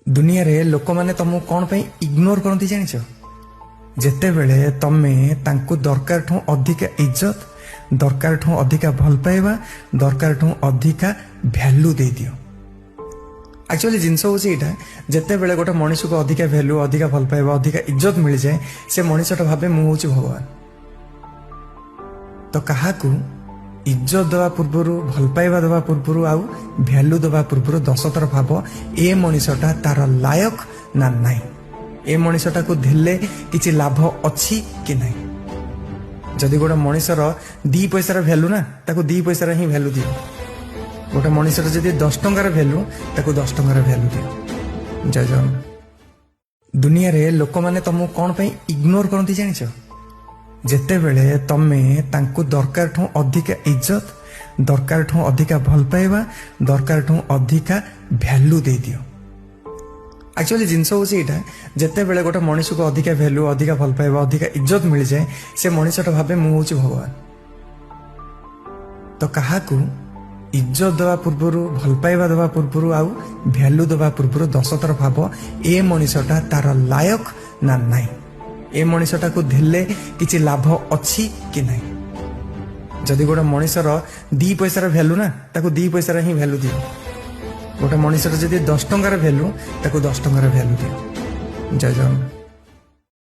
दुनिया रे लोक माने तुमको कौन पे इग्नोर करती जान जिते बेले तमे तांकु दरकार ठू अधिका इज्जत दरकार ठू अधिका भल पाइबा दरकार ठू अधिका भैल्यू दे दियो। एक्चुअली जिनस हूँ यहाँ जिते बेले गोटे मनीष को अधिका भैल्यू अधिका भल पाइबा अधिका इज्जत मिल जाए से मनीषटा भावे मु हूँ भगवान। तो क्या इज्जत दवा पूर्वर भल पाइबा दवा पूर्वर आउ भैल्यू दवा पूर्वर 10 थर भाव ए मनीषटा तार लायक ना नाई ए मनीषटा को देले किछि लाभ अच्छी कि नहीं। जदि गोटे मनीषर 2 पैसार भैल्यू ना ताको 2 पैसार ही भैल्यू दियो। गोटे मनीषर जदि 10 टंकार भैल्यू ताको 10 टंकार भैल्यू दियो। जय जगन्नाथ। दुनिया रे लोक माने तुमको कौन पे इग्नोर करती जान जिते बेले तमे तांकु दरकार ठू अधिका इज्जत दरकार ठू अधिका भल पाइबा दरकार ठू अधिका भैल्यू दे दियो। एक्चुअली जिनस हूँ यहाँ जिते बेले गोटे मनीष को अधिका भैल्यू अधिका भल पाइबा अधिका इज्जत मिल जाए से मनीषटा भावे मु हूँ भगवान। तो क्या इज्जत दवा पूर्वर भल पाइबा दवा पूर्वर आउ भैल्यू दवा पूर्वर 10 थर भाव ए मनीषटा तार लायक ना नाई ए मनीषटा को देले किछि लाभ अच्छी कि नहीं। जदि गोटे मनीषर 2 पैसार भैल्यू ना ताको 2 पैसार ही भैल्यू दियो। गोटे मनीषर जदि 10 टंकार भैल्यू ताको 10 टंकार भैल्यू दियो। जय जगन्नाथ।